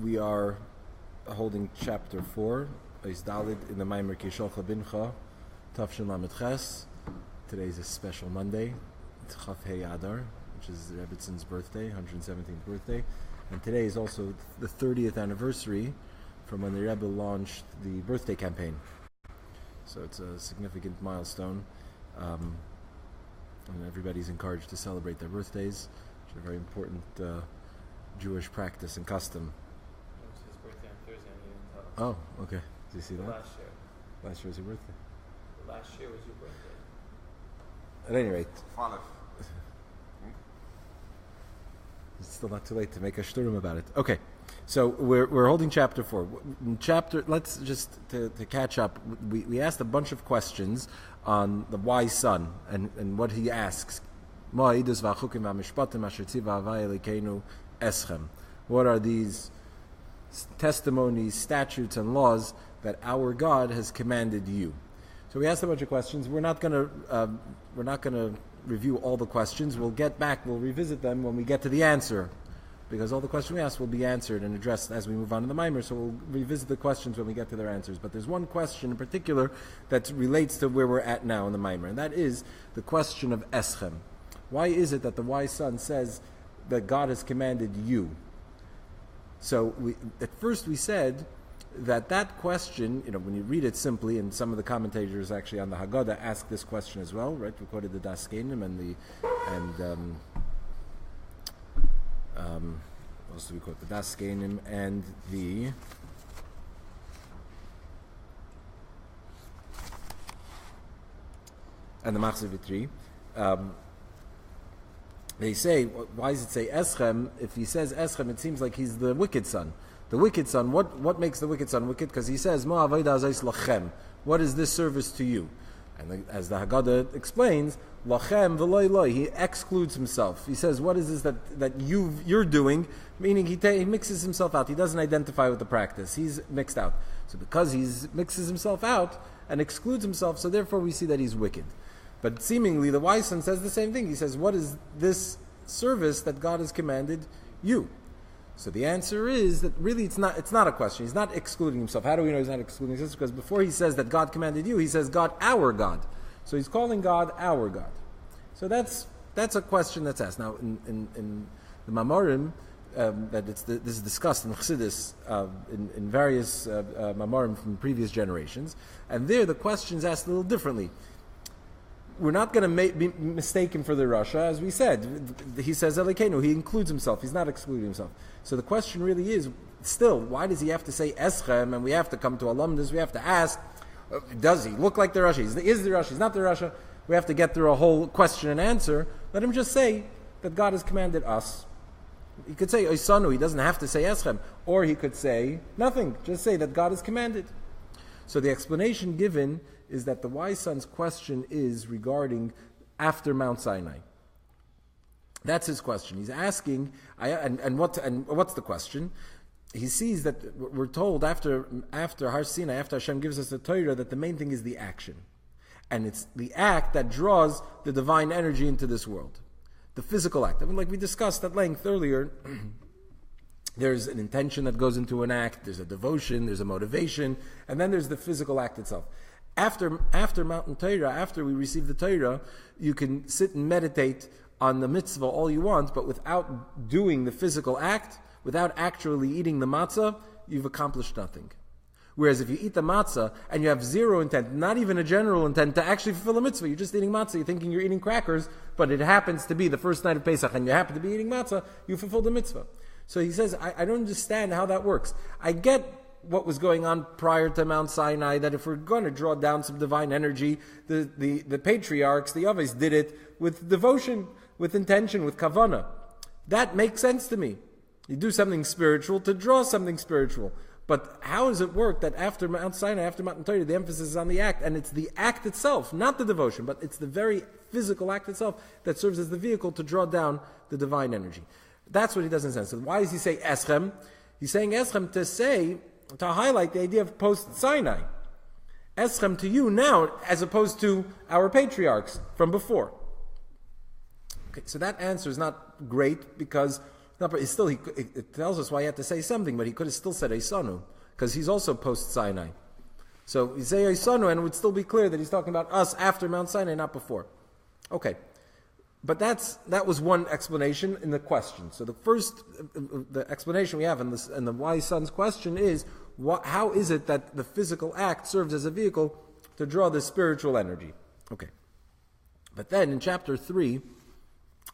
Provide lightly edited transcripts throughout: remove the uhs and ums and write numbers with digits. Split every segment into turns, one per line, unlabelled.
We are holding chapter 4, Eis Dalid, in the Maimer Yishalcha Bincha, Tafshin Lamed Ches. Today is a special Monday. It's Chaf Hei Adar, which is Rebbitzon's birthday, 117th birthday. And today is also the 30th anniversary from when the Rebbe launched the birthday campaign. So it's a significant milestone. And everybody's encouraged to celebrate their birthdays, which is a very important Jewish practice and custom.
It was his birthday on Thursday and he didn't tell us.
Oh, okay. Did you see that?
Last year.
Last year was your birthday.
Last year was your birthday.
At any rate, it's still not too late to make a shturim about it. Okay, so we're holding chapter 4. Let's just to catch up. We asked a bunch of questions on the wise son and what he asks. What are these testimonies, statutes, and laws that our God has commanded you? So we asked a bunch of questions. We're not going to review all the questions. We'll revisit them when we get to the answer, because all the questions we asked will be answered and addressed as we move on in the Maimer. So we'll revisit the questions when we get to their answers. But there's one question in particular that relates to where we're at now in the Maimer, and that is the question of Eschem. Why is it that the wise son says that God has commanded you? So at first we said that question, when you read it simply, and some of the commentators actually on the Haggadah ask this question as well, right? We quoted the Das Genim what else do we quote? The Das Genim and the Machzor Vitri. They say, why does it say Eschem? If he says Eschem, it seems like he's the wicked son. The wicked son, what makes the wicked son wicked? Because he says, Ma avoda zayis lachem. What is this service to you? And as the Haggadah explains, lachem v'loy loy. He excludes himself. He says, what is this that you're doing? Meaning he mixes himself out. He doesn't identify with the practice. He's mixed out. So because he mixes himself out and excludes himself, so therefore we see that he's wicked. But seemingly the wise son says the same thing. He says, what is this service that God has commanded you? So the answer is that really it's not a question. He's not excluding himself. How do we know he's not excluding himself? Because before he says that God commanded you, he says God, our God. So he's calling God our God. So that's a question that's asked. Now in the Mamorim, this is discussed in Chassidus in various Mamorim from previous generations, and there the question's asked a little differently. We're not going to be mistaken for the Rasha, as we said. He says Elikenu, he includes himself, he's not excluding himself. So the question really is, still, why does he have to say Eschem, and we have to come to alumnus, we have to ask, does he look like the Rasha? Is the Rasha? He's not the Rasha. We have to get through a whole question and answer. Let him just say that God has commanded us. He could say Oisanu, he doesn't have to say Eschem. Or he could say nothing, just say that God has commanded. So the explanation given is that the wise son's question is regarding after Mount Sinai. That's his question. He's asking, what's the question? He sees that we're told after Har Sinai, after Hashem gives us the Torah, that the main thing is the action. And it's the act that draws the divine energy into this world. The physical act. Like we discussed at length earlier, there's an intention that goes into an act, there's a devotion, there's a motivation, and then there's the physical act itself. After Mountain Torah, after we receive the Torah, you can sit and meditate on the mitzvah all you want, but without doing the physical act, without actually eating the matzah, you've accomplished nothing. Whereas if you eat the matzah and you have zero intent, not even a general intent to actually fulfill a mitzvah, you're just eating matzah, you're thinking you're eating crackers, but it happens to be the first night of Pesach and you happen to be eating matzah, you fulfilled the mitzvah. So he says, I don't understand how that works. I get what was going on prior to Mount Sinai, that if we're going to draw down some divine energy, the patriarchs, the Aves, did it with devotion, with intention, with kavanah. That makes sense to me. You do something spiritual to draw something spiritual. But how does it work that after Mount Sinai, after Mount Torah, the emphasis is on the act, and it's the act itself, not the devotion, but it's the very physical act itself that serves as the vehicle to draw down the divine energy. That's what he doesn't sense. So why does he say Eschem? He's saying Eschem to highlight the idea of post-Sinai. Eschem to you now, as opposed to our patriarchs from before. Okay, so that answer is not great because No, but it tells us why he had to say something, but he could have still said Eisanu, because he's also post-Sinai. So you say Eisanu, and it would still be clear that he's talking about us after Mount Sinai, not before. Okay. But that was one explanation in the question. So the explanation we have in the wise son's question is, how is it that the physical act serves as a vehicle to draw the spiritual energy? Okay. But then in chapter 3,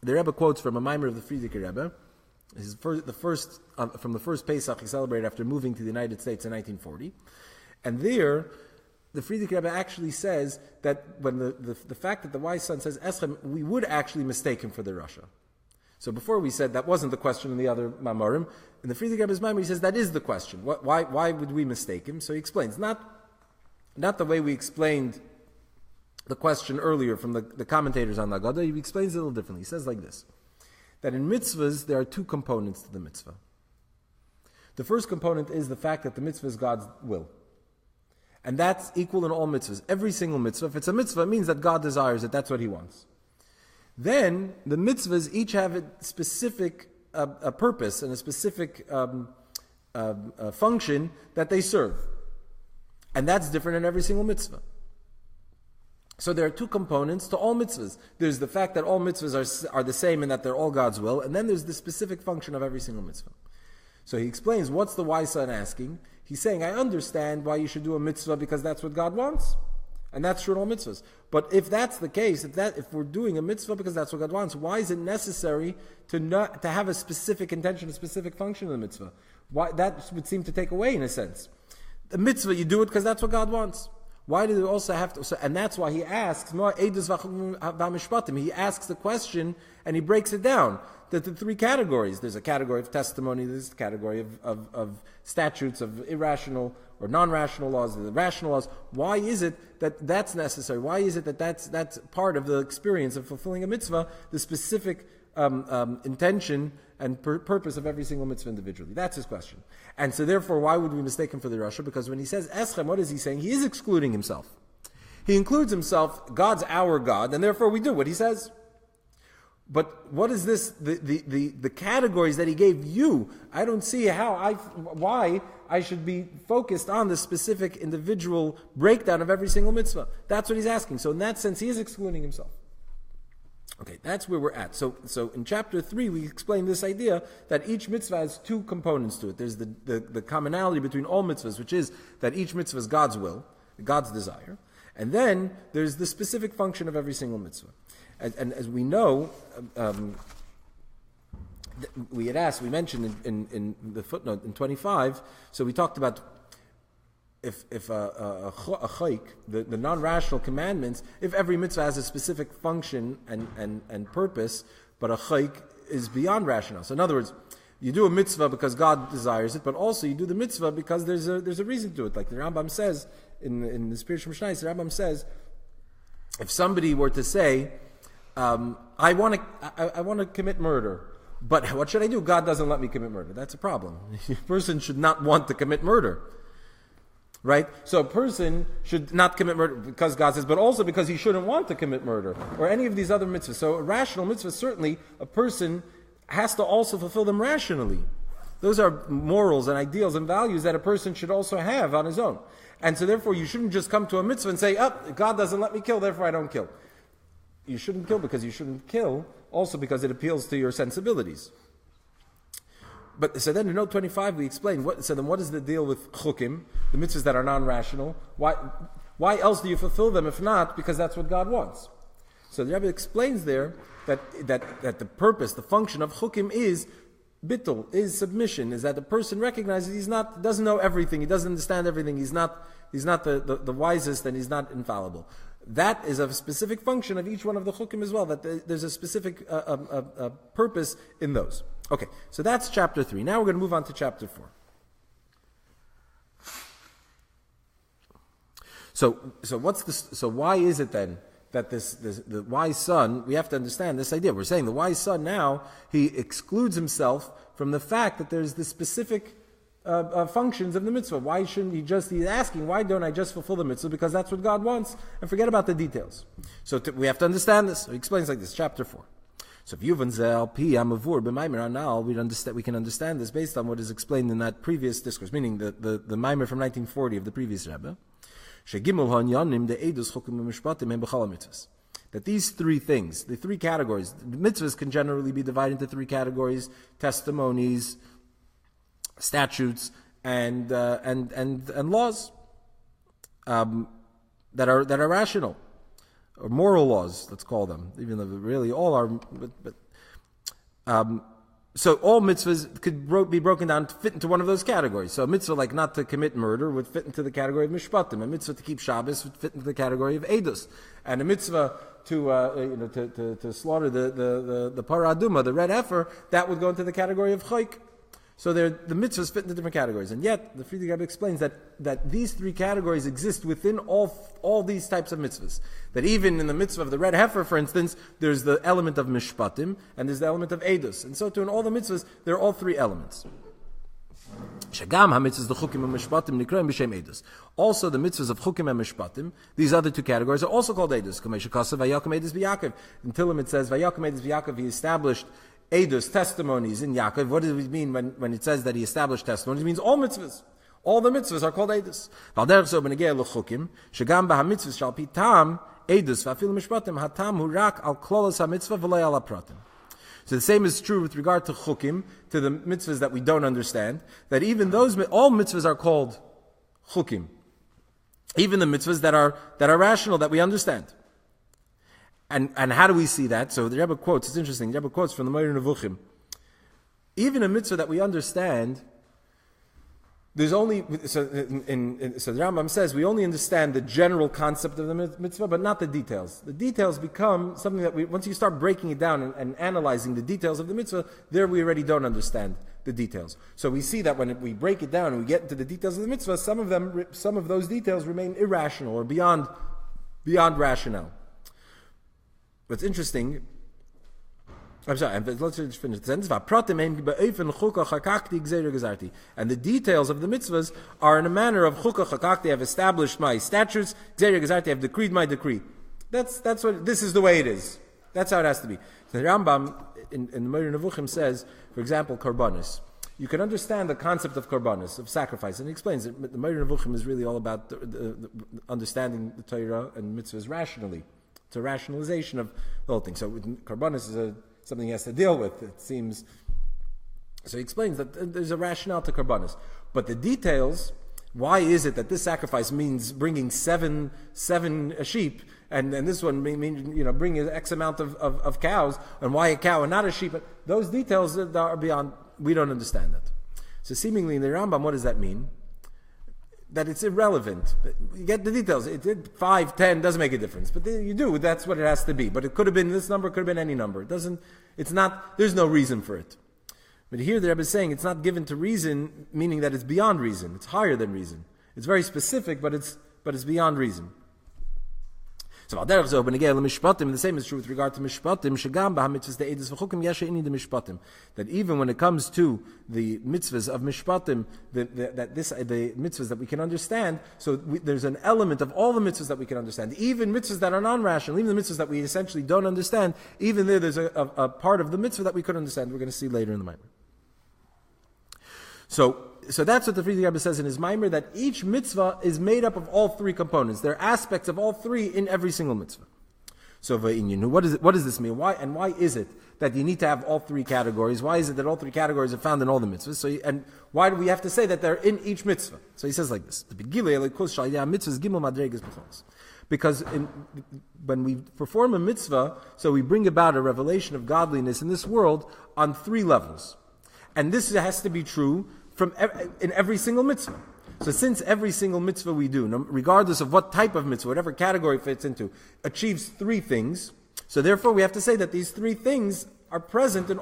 the Rebbe quotes from a mimer of the Frierdiker Rebbe. This is from the first Pesach he celebrated after moving to the United States in 1940. And there, the Frierdiker Rebbe actually says that when the fact that the wise son says Eschem, we would actually mistake him for the Rasha. So before we said that wasn't the question in the other Mamorim. In the Frierdiker Rebbe's mimer, he says that is the question. Why would we mistake him? So he explains, not the way we explained the question earlier from the commentators on the Haggadah. He explains it a little differently. He says like this, that in mitzvahs there are two components to the mitzvah. The first component is the fact that the mitzvah is God's will. And that's equal in all mitzvahs. Every single mitzvah, if it's a mitzvah, it means that God desires it, that's what he wants. Then, the mitzvahs each have a specific a purpose and a specific function that they serve. And that's different in every single mitzvah. So there are two components to all mitzvahs. There's the fact that all mitzvahs are the same and that they're all God's will, and then there's the specific function of every single mitzvah. So he explains, what's the wise son asking? He's saying, I understand why you should do a mitzvah because that's what God wants. And that's true in all mitzvahs. But if that's the case, if we're doing a mitzvah because that's what God wants, why is it necessary to have a specific intention, a specific function in the mitzvah? Why, that would seem to take away, in a sense. The mitzvah, you do it because that's what God wants. Why do you also have to? And that's why he asks, he asks the question and he breaks it down. That the three categories. There's a category of testimony, there's a category of statutes, of irrational or non-rational laws, the rational laws. Why is it that that's necessary? Why is it that that's part of the experience of fulfilling a mitzvah, the specific intention and purpose of every single mitzvah individually? That's his question. And so therefore, why would we mistake him for the Rasha? Because when he says Eschem, what is he saying? He is excluding himself. He includes himself, God's our God, and therefore we do what he says. But what is this? The categories that he gave you, I don't see why I should be focused on the specific individual breakdown of every single mitzvah. That's what he's asking. So in that sense, he is excluding himself. Okay, that's where we're at. So in chapter 3, we explain this idea that each mitzvah has two components to it. There's the commonality between all mitzvahs, which is that each mitzvah is God's will, God's desire. And then there's the specific function of every single mitzvah. And as we know, we mentioned in the footnote in 25, so we talked about if a chayk, the non-rational commandments, if every mitzvah has a specific function and purpose, but a chayk is beyond rationale. So in other words, you do a mitzvah because God desires it, but also you do the mitzvah because there's a reason to it. Like the Rambam says, in the spiritual Mishnayos, the Rambam says, if somebody were to say, I want to commit murder, but what should I do? God doesn't let me commit murder. That's a problem. A person should not want to commit murder. Right? So a person should not commit murder because God says, but also because he shouldn't want to commit murder, or any of these other mitzvahs. So a rational mitzvah, certainly, a person has to also fulfill them rationally. Those are morals and ideals and values that a person should also have on his own. And so therefore you shouldn't just come to a mitzvah and say, God doesn't let me kill, therefore I don't kill. You shouldn't kill because you shouldn't kill, also because it appeals to your sensibilities. But so then in note 25 we explain, what is the deal with chukim, the mitzvahs that are non-rational? Why else do you fulfill them if not because that's what God wants? So the Rebbe explains there that the purpose, the function of chukim is bittul, is submission, is that the person recognizes doesn't know everything, he doesn't understand everything, he's not the wisest, and he's not infallible. That is a specific function of each one of the chukim as well, that there's a specific purpose in those. Okay, so that's chapter 3. Now we're going to move on to chapter 4. So why is it then that the wise son, we have to understand this idea. We're saying the wise son now, he excludes himself from the fact that there's the specific functions of the mitzvah. Why shouldn't he's asking, why don't I just fulfill the mitzvah? Because that's what God wants, and forget about the details. So we have to understand this. So he explains like this, chapter 4. So if Yuvan Zel Pi Amavur b'Maimer Anal, we can understand this based on what is explained in that previous discourse, meaning the Maimer from 1940 of the previous Rebbe. That these three things, the three categories, the mitzvahs can generally be divided into three categories: testimonies, statutes, and laws that are rational, or moral laws, let's call them, even though really all are. So all mitzvahs could be broken down to fit into one of those categories. So a mitzvah like not to commit murder would fit into the category of mishpatim. A mitzvah to keep Shabbos would fit into the category of edus. And a mitzvah to slaughter the parah aduma, the red heifer, that would go into the category of chayk. So the mitzvahs fit into different categories. And yet, the Friedrich Rebbe explains that these three categories exist within all these types of mitzvahs. That even in the mitzvah of the red heifer, for instance, there's the element of mishpatim, and there's the element of edus. And so too in all the mitzvahs, there are all three elements. Also the mitzvahs of chukim and mishpatim, these other two categories, are also called edus. In Tillim it says, Vayakum edus b'Yaakov, he established edus, testimonies in Yaakov. What does it mean when it says that he established testimonies? It means all mitzvahs. All the mitzvahs are called edus. So the same is true with regard to chukim, to the mitzvahs that we don't understand, that even those, all mitzvahs are called chukim. Even the mitzvahs that are rational, that we understand. And how do we see that? So the Rebbe quotes, it's interesting, the Rebbe quotes from the Moreh Nevuchim. Even a mitzvah that we understand, there's only, so the Rambam says, we only understand the general concept of the mitzvah, but not the details. The details become something that once you start breaking it down and analyzing the details of the mitzvah, there we already don't understand the details. So we see that when we break it down and we get into the details of the mitzvah, some of those details remain irrational or beyond rationale. What's interesting, I'm sorry, let's just finish the sentence. And the details of the mitzvahs are in a manner of chukah chakak. They have established my statutes, gzeir have decreed my decree. That's what, this is the way it is. That's how it has to be. So the Rambam in the Moreh Nevuchim says, for example, karbanis. You can understand the concept of karbanis, of sacrifice, and he explains that the Moreh Nevuchim is really all about the understanding the Torah and mitzvahs rationally. It's a rationalization of the whole thing. So karbanis is something he has to deal with, it seems. So he explains that there's a rationale to karbanis. But the details, why is it that this sacrifice means bringing seven sheep, and this one means bringing X amount of cows, and why a cow and not a sheep? But those details are beyond, we don't understand that. So seemingly in the Rambam, what does that mean? That it's irrelevant. You get the details. It did 5, 10, doesn't make a difference. But you do, that's what it has to be. But it could have been this number, it could have been any number. There's no reason for it. But here the Rebbe is saying it's not given to reason, meaning that it's beyond reason. It's higher than reason. It's very specific, but it's beyond reason. So the same is true with regard to mishpatim. That even when it comes to the mitzvahs of mishpatim, the mitzvahs that we can understand, so there's an element of all the mitzvahs that we can understand. Even mitzvahs that are non-rational, even the mitzvahs that we essentially don't understand, even there's a part of the mitzvah that we could understand. We're going to see later in the Maimer. So that's what the Friedrich Rebbe says in his Maimer, that each mitzvah is made up of all three components. There are aspects of all three in every single mitzvah. So what does this mean? Why is it that you need to have all three categories? Why is it that all three categories are found in all the mitzvahs? And why do we have to say that they're in each mitzvah? So he says like this: because when we perform a mitzvah, so we bring about a revelation of godliness in this world on three levels. And this has to be true in every single mitzvah. So since every single mitzvah we do, regardless of what type of mitzvah, whatever category it fits into, achieves three things, so therefore we have to say that these three things are present in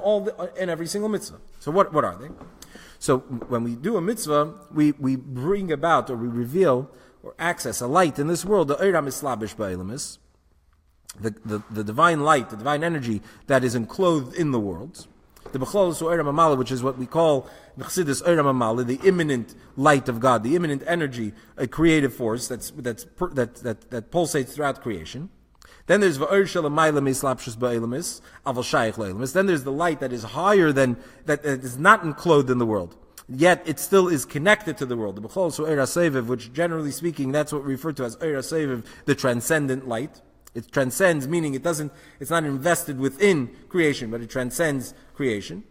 every single mitzvah. So what are they? So when we do a mitzvah, we bring about, or we reveal, or access a light in this world, the Eiram Islabish Ba'ilamis, the divine light, the divine energy that is enclosed in the world. The B'chlolus Eiram Amala, which is what we call the Chassidus Eiram Amala, the immanent light of God, the immanent energy, a creative force that pulsates throughout creation. Then there's v'or shelamayla mislapshus ba'elamis, aval shayich le'elamis. Then there's the light that is higher than, that is not enclosed in the world. Yet it still is connected to the world. The B'chol so Eira Seviv, which generally speaking, that's what we refer to as Eira Seviv, the transcendent light. It transcends, meaning it's not invested within creation, but it transcends creation.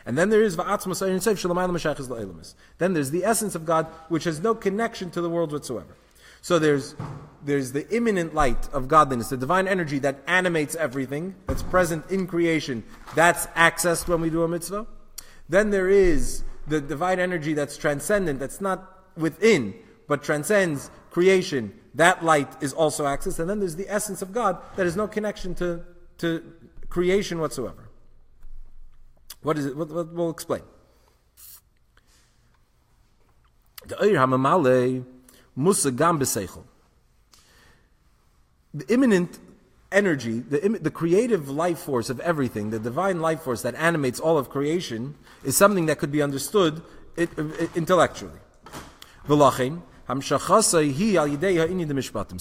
And then there is Va'atzmas Eira Seviv Shelamayla Meshachis Le'elamis. Then there's the essence of God, which has no connection to the world whatsoever. So there's the immanent light of godliness, the divine energy that animates everything, that's present in creation, that's accessed when we do a mitzvah. Then there is the divine energy that's transcendent, that's not within, but transcends creation. That light is also accessed. And then there's the essence of God that has no connection to creation whatsoever. What is it? We'll explain. The immanent energy, the creative life force of everything, the divine life force that animates all of creation, is something that could be understood intellectually. So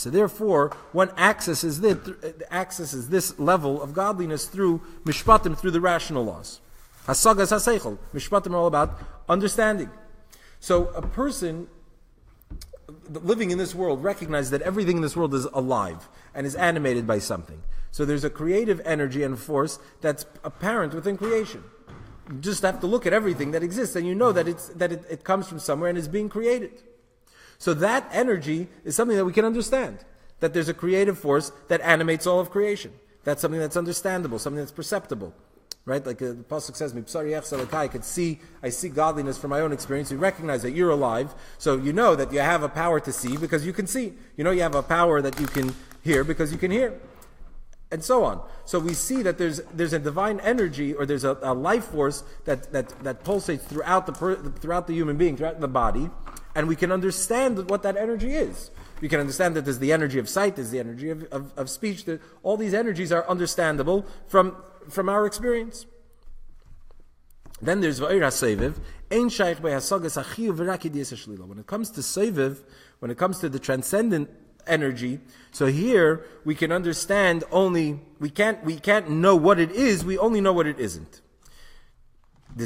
therefore, one accesses this level of godliness through mishpatim, through the rational laws. Hasagas haseichel. Mishpatim are all about understanding. So a person living in this world recognizes that everything in this world is alive and is animated by something. So there's a creative energy and force that's apparent within creation. You just have to look at everything that exists and you know that it comes from somewhere and is being created. So that energy is something that we can understand. That there's a creative force that animates all of creation. That's something that's understandable, something that's perceptible. Right? Like the Pasuk says, I see godliness from my own experience. You recognize that you're alive, so you know that you have a power to see because you can see. You know you have a power that you can hear because you can hear. And so on. So we see that there's a divine energy, or there's a life force that pulsates throughout the human being, throughout the body, and we can understand what that energy is. We can understand that there's the energy of sight, there's the energy of speech. That all these energies are understandable from our experience. Then there's Va'ir HaSeviv, Ein Shaykh Be'Hasagas Achiyu V'Rak Yidiyas HaShlila. When it comes to Seviv, when it comes to the transcendent energy, so here we can understand only, we can't know what it is, we only know what it isn't. Here,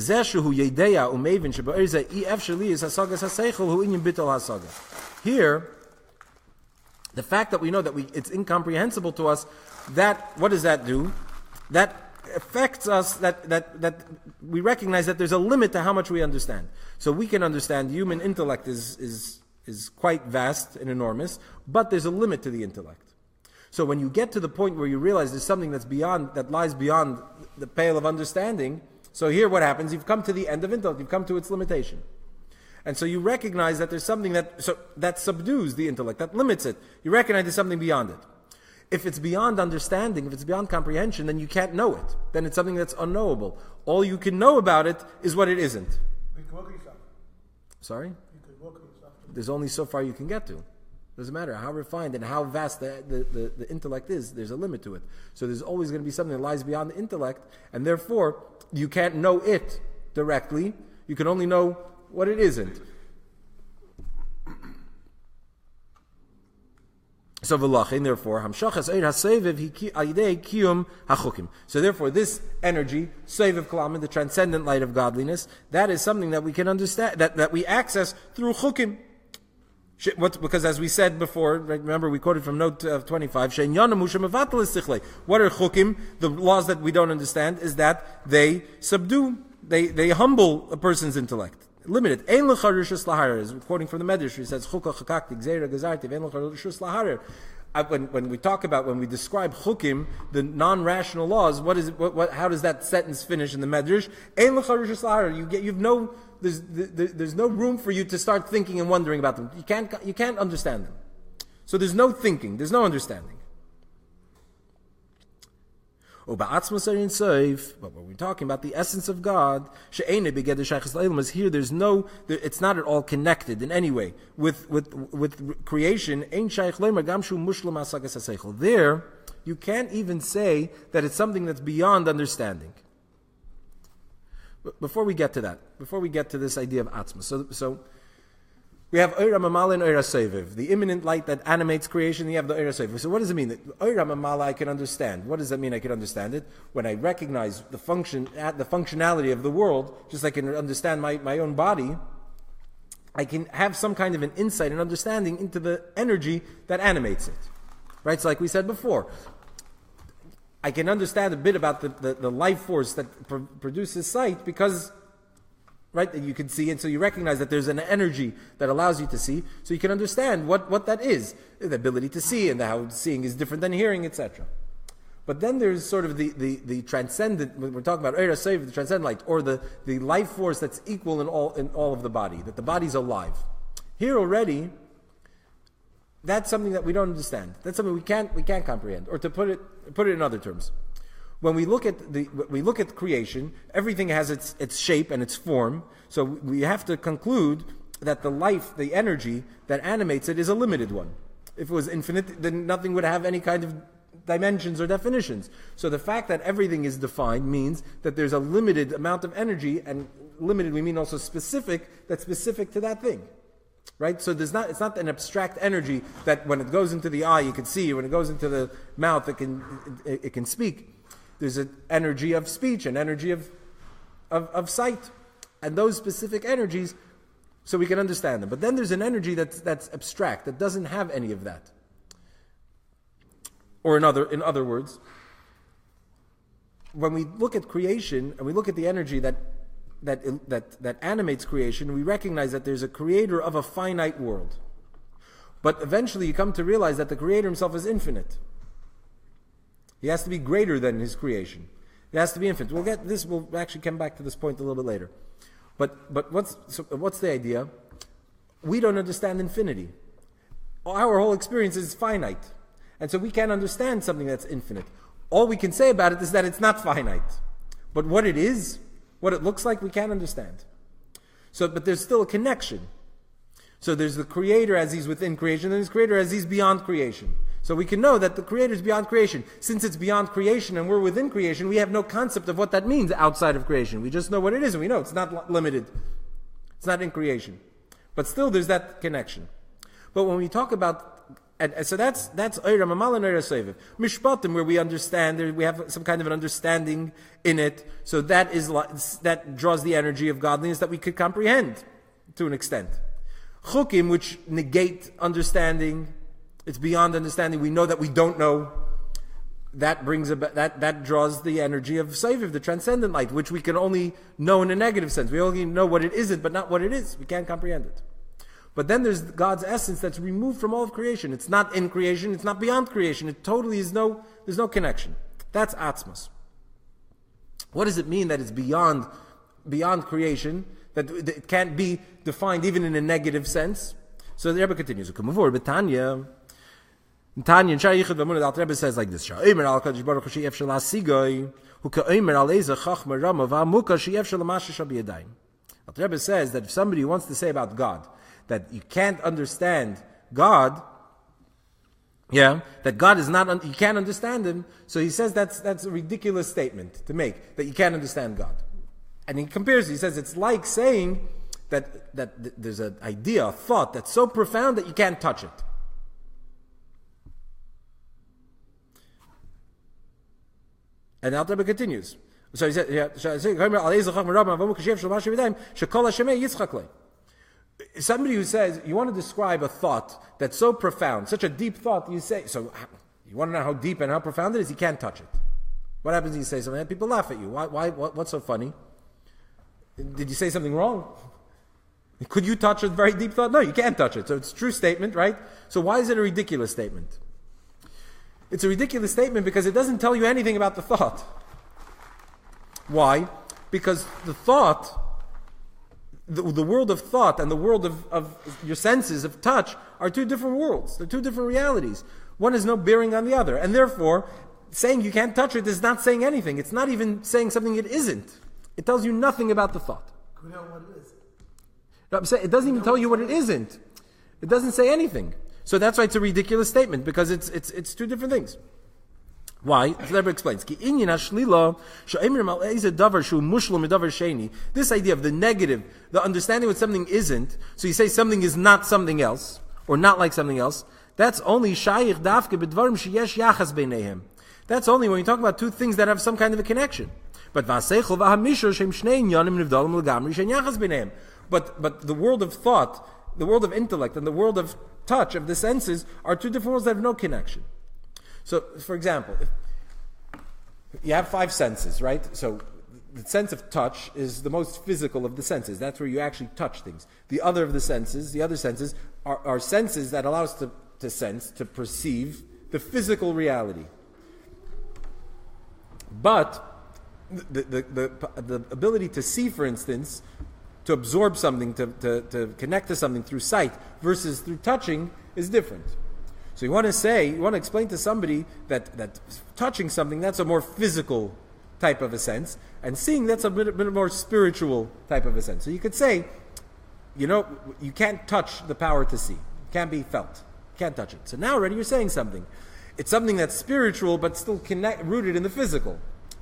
the fact that we know that it's incomprehensible to us, that, what does that do? That affects us, that we recognize that there's a limit to how much we understand. So we can understand human intellect is quite vast and enormous, but there's a limit to the intellect. So when you get to the point where you realize there's something that lies beyond the pale of understanding, so here what happens? You've come to the end of intellect, you've come to its limitation. And so you recognize that there's something that subdues the intellect, that limits it. You recognize there's something beyond it. If it's beyond understanding, if it's beyond comprehension, then you can't know it. Then it's something that's unknowable. All you can know about it is what it isn't.
You can work on yourself.
Sorry?
You could work on yourself.
There's only so far you can get to. Doesn't matter how refined and how vast the intellect is, there's a limit to it. So there's always going to be something that lies beyond the intellect, and therefore you can't know it directly. You can only know what it isn't. So therefore, so therefore, this energy, Seviv Kalam, the transcendent light of godliness, that is something that we can understand, that we access through chukim. Because as we said before, remember we quoted from note 25, what are chukim? The laws that we don't understand is that they subdue, they humble a person's intellect. Limited. Ein lecha rishus laharer is quoting from the Medrash. He says, "Chukah chakakti gzeira gazarti ein lecha rishus laharer." When we describe chukim, the non-rational laws, how does that sentence finish in the Medrash? Ein lecha rishus laharer. There's no room for you to start thinking and wondering about them. You can't understand them. So there's no thinking. There's no understanding. But when we're talking about the essence of God, here it's not at all connected in any way with creation. There, you can't even say that it's something that's beyond understanding. But before we get to that, before we get to this idea of atzma, so We have Oira Mamala and Oira Seviv, the imminent light that animates creation. You have the Oira Seviv. So what does it mean? Oira Mamala I can understand. What does that mean? I can understand it when I recognize the functionality of the world, just like I can understand my own body. I can have some kind of an insight and understanding into the energy that animates it. Right? So like we said before, I can understand a bit about the life force that produces sight because, right, that you can see, and so you recognize that there's an energy that allows you to see, so you can understand what that is, the ability to see, and how seeing is different than hearing, etc. But then there's sort of the transcendent, when we're talking about Eira Sev, the transcendent light, or the life force that's equal in all of the body, that the body's alive. Here already, that's something that we don't understand. That's something we can't comprehend. Or to put it in other terms, when we look at creation, everything has its shape and its form. So we have to conclude that the energy that animates it is a limited one. If it was infinite, then nothing would have any kind of dimensions or definitions. So the fact that everything is defined means that there's a limited amount of energy, and limited we mean also specific, that's specific to that thing. Right? So it's not an abstract energy that when it goes into the eye you can see, when it goes into the mouth it can speak. There's an energy of speech, an energy of sight, and those specific energies, so we can understand them. But then there's an energy that's abstract, that doesn't have any of that. Or in other words, when we look at creation and we look at the energy that animates creation, we recognize that there's a creator of a finite world. But eventually you come to realize that the creator himself is infinite. He has to be greater than his creation. He has to be infinite. We'll actually come back to this point a little bit later. But what's the idea? We don't understand infinity. Our whole experience is finite. And so we can't understand something that's infinite. All we can say about it is that it's not finite. But what it is, what it looks like, we can't understand. But there's still a connection. So there's the creator as he's within creation, and there's the creator as he's beyond creation. So we can know that the creator is beyond creation. Since it's beyond creation and we're within creation, we have no concept of what that means outside of creation. We just know what it is, and we know it's not limited. It's not in creation. But still there's that connection. But when we talk about, and so that's Eira Mamala and Eira Seviv. Mishpatim, where we understand, we have some kind of an understanding in it, so that draws the energy of godliness that we could comprehend to an extent. Chukim, which negate understanding, it's beyond understanding. We know that we don't know. That draws the energy of Seviv, the transcendent light, which we can only know in a negative sense. We only know what it isn't, but not what it is. We can't comprehend it. But then there's God's essence that's removed from all of creation. It's not in creation. It's not beyond creation. It totally is there's no connection. That's Atzmos. What does it mean that it's beyond creation? That it can't be defined even in a negative sense? So the Rebbe continues. Tanya in Shar Yichud V'Amunah, the Rebbe says like this: Sha'omer al Kadosh Baruch Hu she'efshel ha'sigoi, hu ka'omer al eza chachma rama v'amuka she'efshel l'mashish b'yadayim. The Rebbe says that if somebody wants to say about God that you can't understand God, that God is not, you can't understand Him, so he says that's a ridiculous statement to make, that you can't understand God. And he compares, he says it's like saying that there's an idea, a thought that's so profound that you can't touch it. And Al Rebbe continues. So he said, somebody who says, you want to describe a thought that's so profound, such a deep thought, you say, so you want to know how deep and how profound it is, you can't touch it. What happens when you say something? People laugh at you. What's so funny? Did you say something wrong? Could you touch a very deep thought? No, you can't touch it. So it's a true statement, right? So why is it a ridiculous statement? It's a ridiculous statement because it doesn't tell you anything about the thought. Why? Because the thought, the world of thought and the world of your senses of touch are two different worlds. They're two different realities. One has no bearing on the other. And therefore, saying you can't touch it is not saying anything. It's not even saying something it isn't. It tells you nothing about the thought.
We know what it is.
No, I'm saying, it doesn't even tell you what it isn't. It doesn't say anything. So that's why it's a ridiculous statement, because it's two different things. Why? The Rebbe explains. This idea of the negative, the understanding what something isn't, so you say something is not something else, or not like something else, that's only shayich dafke b'dvarim sheyesh yachas beinehem. That's only when you talk about two things that have some kind of a connection. But the world of thought, the world of intellect, and the world of touch, of the senses, are two different worlds that have no connection. So, for example, if you have 5 senses, right? So, the sense of touch is the most physical of the senses. That's where you actually touch things. The other senses, are senses that allow us to sense, to perceive the physical reality. But the ability to see, for instance, to absorb something, to connect to something through sight versus through touching is different. So you want to explain to somebody that touching something, that's a more physical type of a sense, and seeing, that's a bit more spiritual type of a sense. So you could say, you can't touch the power to see. It can't be felt. You can't touch it. So now already you're saying something. It's something that's spiritual but still rooted in the physical.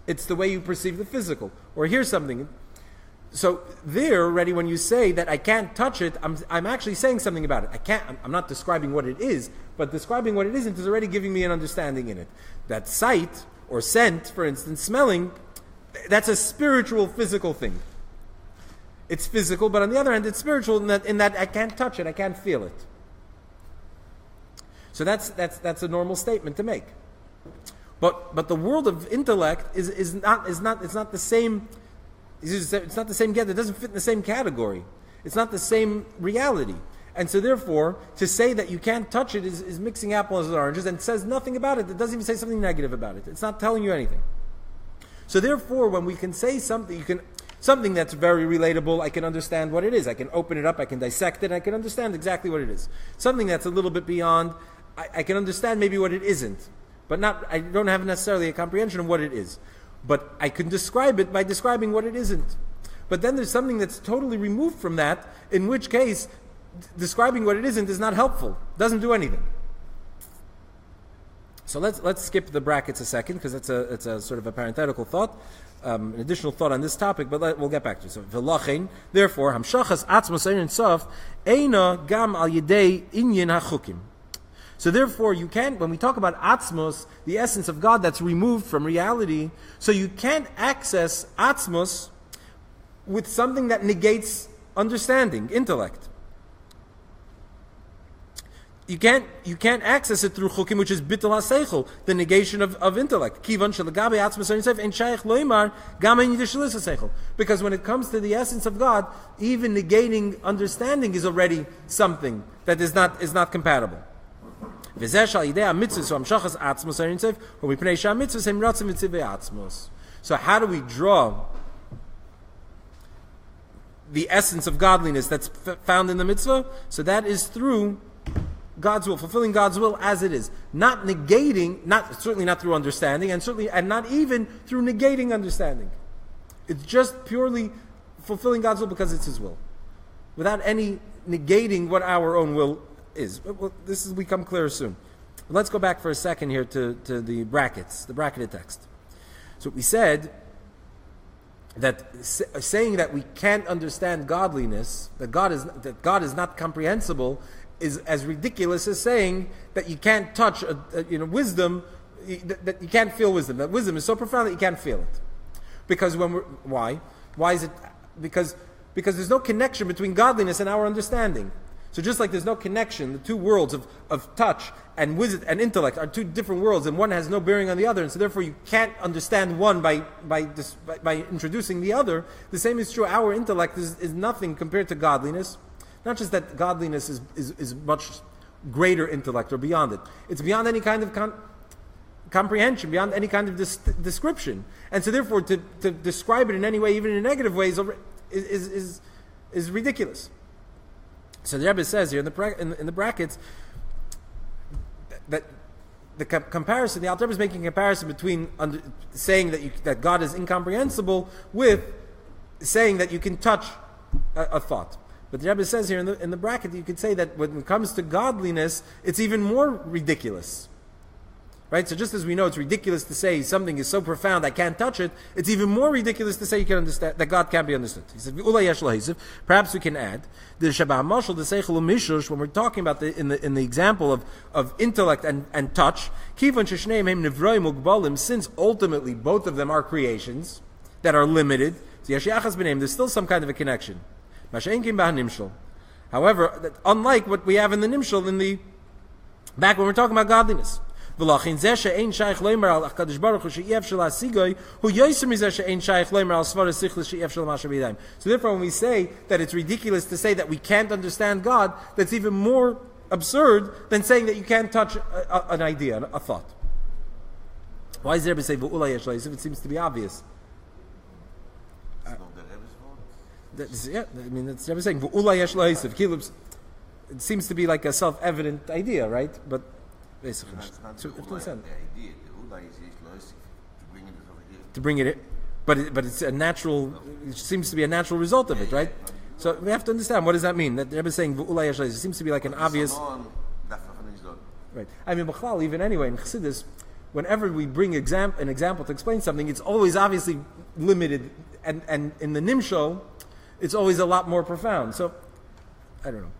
It's the way you perceive the physical. Or hear something. So there already, when you say that I can't touch it, I'm actually saying something about it. I'm not describing what it is, but describing what it isn't is already giving me an understanding in it. That sight or scent, for instance, smelling, that's a spiritual, physical thing. It's physical, but on the other hand, it's spiritual in that I can't touch it, I can't feel it. So that's a normal statement to make. But the world of intellect is not the same. It's not the same. It doesn't fit in the same category. It's not the same reality. And so therefore, to say that you can't touch it is mixing apples and oranges, and says nothing about it. It doesn't even say something negative about it. It's not telling you anything. So therefore, when we can say something, something that's very relatable, I can understand what it is. I can open it up, I can dissect it, and I can understand exactly what it is. Something that's a little bit beyond, I can understand maybe what it isn't, but I don't have necessarily a comprehension of what it is. But I can describe it by describing what it isn't. But then there's something that's totally removed from that, in which case describing what it isn't is not helpful. Doesn't do anything. So let's skip the brackets a second, because it's a sort of a parenthetical thought, an additional thought on this topic, but we'll get back to it. So, therefore, hamshachas atzmos ein sof eina gam al yedei inyan hachukim. So therefore, you can't, when we talk about atzmos, the essence of God that's removed from reality, so you can't access atzmos with something that negates understanding, intellect. You can't access it through chukim, which is bitul haseichel, the negation of intellect. Kivan shelagabe atzmos ein sof ein shaykh loimar gam ein yidishelis haseichel. Because when it comes to the essence of God, even negating understanding is already something that is not compatible. So how do we draw the essence of godliness that's found in the mitzvah? So that is through God's will, fulfilling God's will as it is. Not negating, certainly not through understanding, and not even through negating understanding. It's just purely fulfilling God's will because it's His will, without any negating what our own will is. This will become clearer soon. But let's go back for a second here to the brackets, the bracketed text. So we said that saying that we can't understand godliness, that God is not comprehensible, is as ridiculous as saying that you can't touch wisdom, that you can't feel wisdom. That wisdom is so profound that you can't feel it. Because why is it? Because there's no connection between godliness and our understanding. So just like there's no connection, the two worlds of touch and wisdom and intellect are two different worlds, and one has no bearing on the other, and so therefore you can't understand one by introducing the other. The same is true. Our intellect is nothing compared to godliness. Not just that godliness is much greater intellect or beyond it. It's beyond any kind of comprehension, beyond any kind of description. And so therefore to describe it in any way, even in a negative way, is ridiculous. So the Rebbe says here in the brackets that the comparison, the Alter Rebbe is making a comparison between saying that God is incomprehensible with saying that you can touch a thought. But the Rebbe says here in the bracket, you could say that when it comes to godliness, it's even more ridiculous. Right? So just as we know it's ridiculous to say something is so profound I can't touch it, it's even more ridiculous to say you can understand that God can't be understood. He said, perhaps we can add the Shabbat Mashal, the Seichel Mishush, when we're talking about in the example of intellect and touch, since ultimately both of them are creations that are limited, there's still some kind of a connection. However, unlike what we have in the Nimshal in the back when we're talking about godliness. So therefore, when we say that it's ridiculous to say that we can't understand God, that's even more absurd than saying that you can't touch an idea, a thought. Why is there to say if it seems to be obvious? That's Rebbe saying it seems to be like a self-evident idea, right? But basically,
the idea. The Ula is to bring it over here.
To bring it, but it's a natural. It seems to be a natural result of it, right? So we have to understand what does that mean. That Rebbe is saying it seems to be like an obvious. Right. I mean, B'chlal, even anyway in Chassidus, whenever we bring an example to explain something, it's always obviously limited, and in the Nimshal, it's always a lot more profound. So I don't know.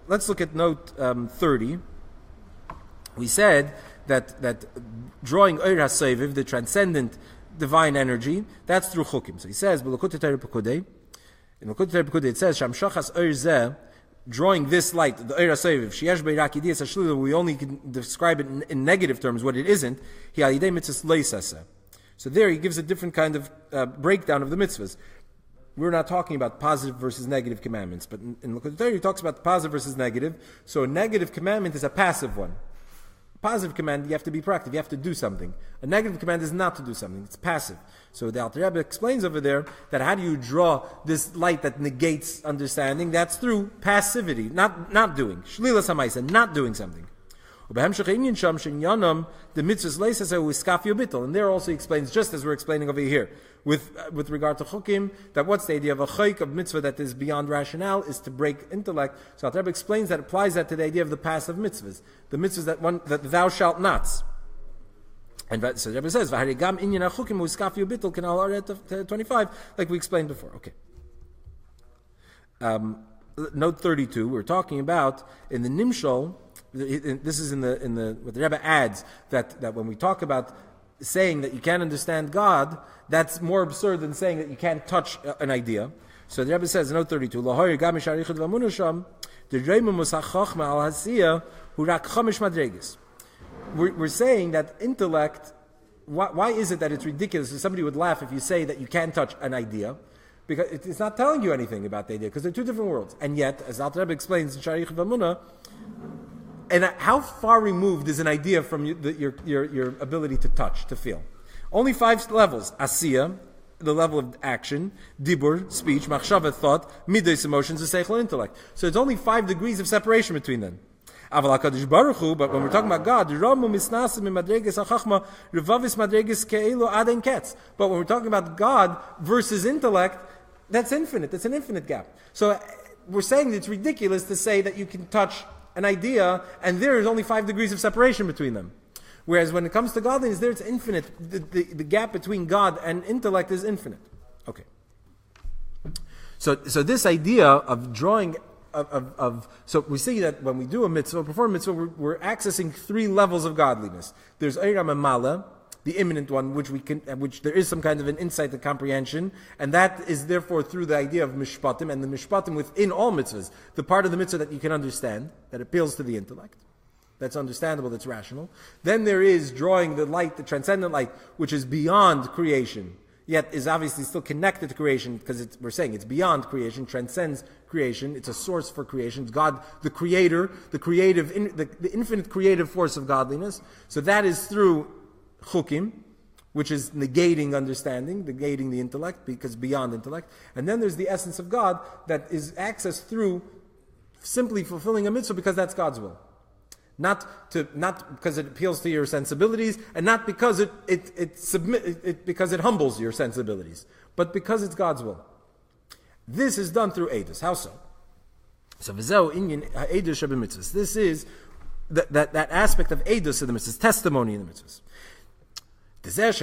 Let's look at note 30. We said that drawing Eir HaSeviv, the transcendent divine energy, that's through Chukim. So he says, in L'Kutei Torah Pekudei, it says, Shamshachas Eir Zeh, drawing this light, the Eir HaSeviv, Sheyesh Beirak Yidiyas HaShlila, we only can describe it in negative terms, what it isn't, Hi Alidei Mitzvahs Leisaseh. So there he gives a different kind of breakdown of the mitzvahs. We're not talking about positive versus negative commandments, but in L'Kutei Torah he talks about positive versus negative. So a negative commandment is a passive one. A positive command, you have to be proactive, you have to do something. A negative command is not to do something, it's passive. So the Alter Rebbe explains over there that how do you draw this light that negates understanding? That's through passivity, not doing. Shlilas hamaisa, not doing something. The mitzvahs leisaseh uiskafio bittul, and there also he explains, just as we're explaining over here, with regard to chukim, that what's the idea of a chayk of mitzvah that is beyond rationale is to break intellect. So Alter Rebbe explains that applies that to the idea of the passive mitzvahs, the mitzvahs that thou shalt nots. And so the Rebbe says, "V'harigam inyan chukim uiskafio bittul kanal aret 25," like we explained before. Okay. Note 32. We're talking about in the Nimshal. This is in the what the Rebbe adds that when we talk about saying that you can't understand God, that's more absurd than saying that you can't touch an idea. So the Rebbe says in note 32, we're saying that intellect. Why is it that it's ridiculous? So somebody would laugh if you say that you can't touch an idea, because it's not telling you anything about the idea, because they're two different worlds. And yet, as Alter Rebbe explains in Sharich V'Amunah, and how far removed is an idea from your ability to touch, to feel? Only 5 levels. Asiya, the level of action, dibur, speech, machshava, thought, midos, emotions, and seichel, intellect. So it's only 5 degrees of separation between them. But when we're talking about God, but when we're talking about God versus intellect, that's infinite. That's an infinite gap. So we're saying that it's ridiculous to say that you can touch an idea, and there is only 5 degrees of separation between them. Whereas when it comes to godliness, there it's infinite. The gap between God and intellect is infinite. Okay. So this idea of drawing so we see that when we do a mitzvah, perform a mitzvah, we're accessing 3 levels of godliness. There's Eiram Amala, the imminent one, which there is some kind of an insight and comprehension, and that is therefore through the idea of mishpatim, and the mishpatim within all mitzvahs, the part of the mitzvah that you can understand, that appeals to the intellect, that's understandable, that's rational. Then there is drawing the light, the transcendent light, which is beyond creation, yet is obviously still connected to creation, because we're saying it's beyond creation, transcends creation, it's a source for creation, it's God, the creator, the infinite creative force of godliness. So that is through chukim, which is negating understanding, negating the intellect, because beyond intellect. And then there's the essence of God that is accessed through simply fulfilling a mitzvah because that's God's will. Not because it appeals to your sensibilities, and not because because it humbles your sensibilities, but because it's God's will. This is done through Eidus. How so? So v'zeu inyan ha'eidus shebemitzvahs. This is that aspect of edus in the mitzvahs, testimony in the mitzvahs. The fact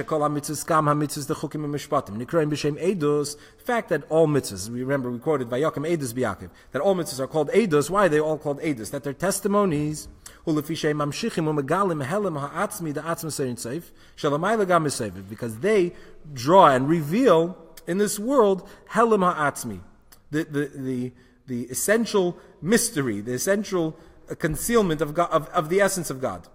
that all mitzvahs, remember we quoted Vayakim Edus B'Yaakov, that all mitzvahs are called edus. Why are they all called edus? That they're testimonies. Because they draw and reveal in this world helim ha'atzmi, the essential mystery, the essential concealment of God, of the essence of God.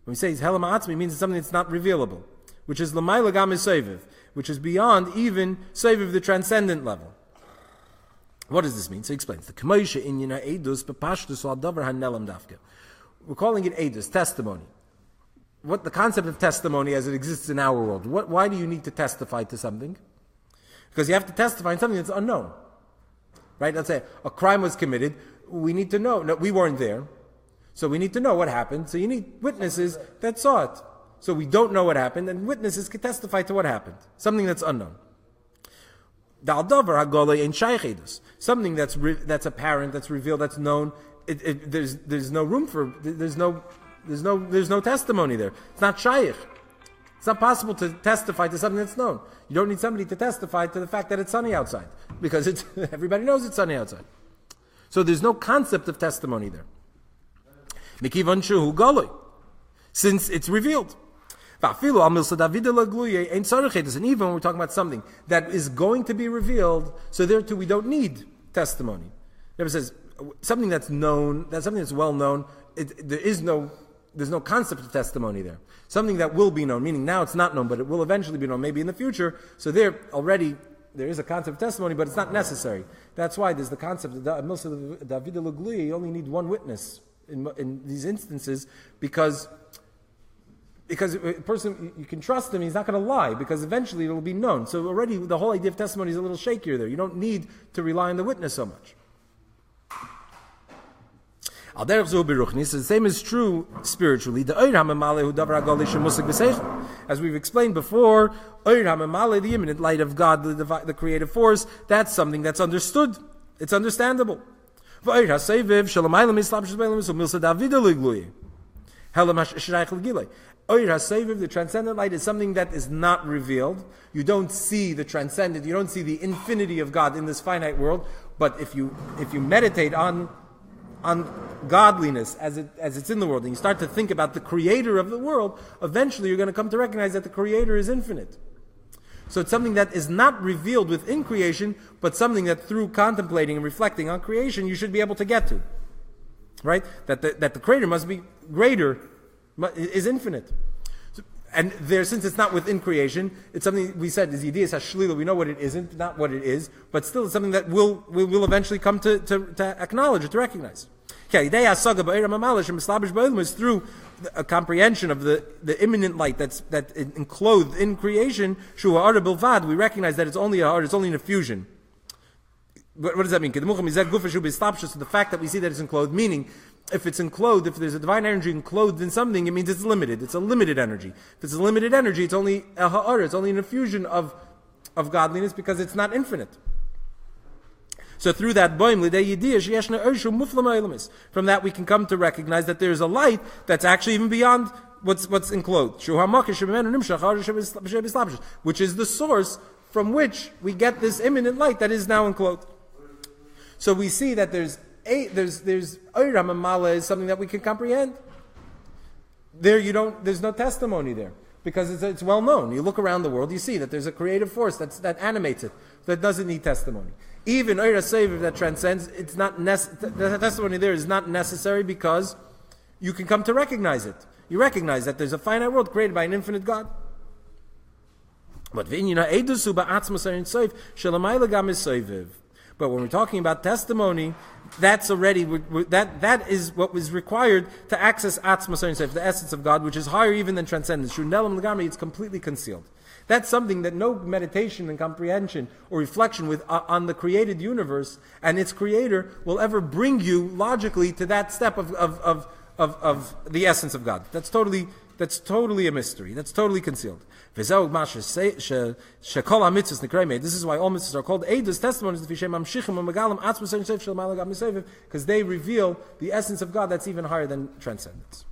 When we say helim ha'atzmi, it means it's something that's not revealable, which is l'mayla gam esoiviv, which is beyond even soiviv, the transcendent level. What does this mean? So he explains. The k'moishe inyana edus b'pashtus al davar hanelam dafke. We're calling it edus, testimony. What the concept of testimony as it exists in our world? Why do you need to testify to something? Because you have to testify in something that's unknown. Right? Let's say a crime was committed. We need to know. No, we weren't there. So we need to know what happened. So you need witnesses that saw it. So we don't know what happened, and witnesses can testify to what happened. Something that's unknown. Something that's apparent, that's revealed, that's known. There's no room for there's no testimony there. It's not shaykh. It's not possible to testify to something that's known. You don't need somebody to testify to the fact that it's sunny outside, because everybody knows it's sunny outside. So there's no concept of testimony there. Since it's revealed. And even when we're talking about something that is going to be revealed, so there too we don't need testimony. It never says something that's known, that's something that's well known. There's no concept of testimony there. Something that will be known, meaning now it's not known, but it will eventually be known, maybe in the future. So there is a concept of testimony, but it's not necessary. That's why there's the concept of David Lugluya. You only need one witness in these instances, because a person, you can trust him, he's not going to lie, because eventually it will be known. So already the whole idea of testimony is a little shakier there. You don't need to rely on the witness so much. So the same is true spiritually. As we've explained before, the imminent light of God, the creative force, that's something that's understood. It's understandable. The transcendent light is something that is not revealed. You don't see the transcendent, you don't see the infinity of God in this finite world. But if you meditate on godliness as it's in the world, and you start to think about the creator of the world, eventually you're going to come to recognize that the creator is infinite. So it's something that is not revealed within creation, but something that through contemplating and reflecting on creation you should be able to get to. Right? That the creator must be greater, is infinite. And there, since it's not within creation, it's something we said is Yidiyas HaShlila. We know what it isn't, not what it is, but still it's something that we'll eventually come to acknowledge or to recognize. Is through a comprehension of the imminent light that's enclosed in creation. We recognize that it's only an effusion. What does that mean? So the fact that we see that it's enclosed, meaning if it's enclosed, if there's a divine energy enclosed in something, it means it's limited. It's a limited energy. If it's a limited energy, it's only a ha'ara, it's only an effusion of godliness, because it's not infinite. So through that from that we can come to recognize that there's a light that's actually even beyond what's enclosed, which is the source from which we get this imminent light that is now enclosed. So we see that there's Oyram and Mala is something that we can comprehend. There's no testimony there, because it's well known. You look around the world, you see that there's a creative force that animates it, that doesn't need testimony. Even Oyra Seviv that transcends, it's not the testimony there is not necessary, because you can come to recognize it. You recognize that there's a finite world created by an infinite God. But when we're talking about testimony, that's already that is what was required to access Atzma Seif, the essence of God, which is higher even than transcendence. It's completely concealed. That's something that no meditation and comprehension or reflection on the created universe and its creator will ever bring you logically to that step of the essence of God. That's totally that's totally a mystery, that's totally concealed. This is why all mitzvahs are called Eidos, testimonies, because they reveal the essence of God that's even higher than transcendence.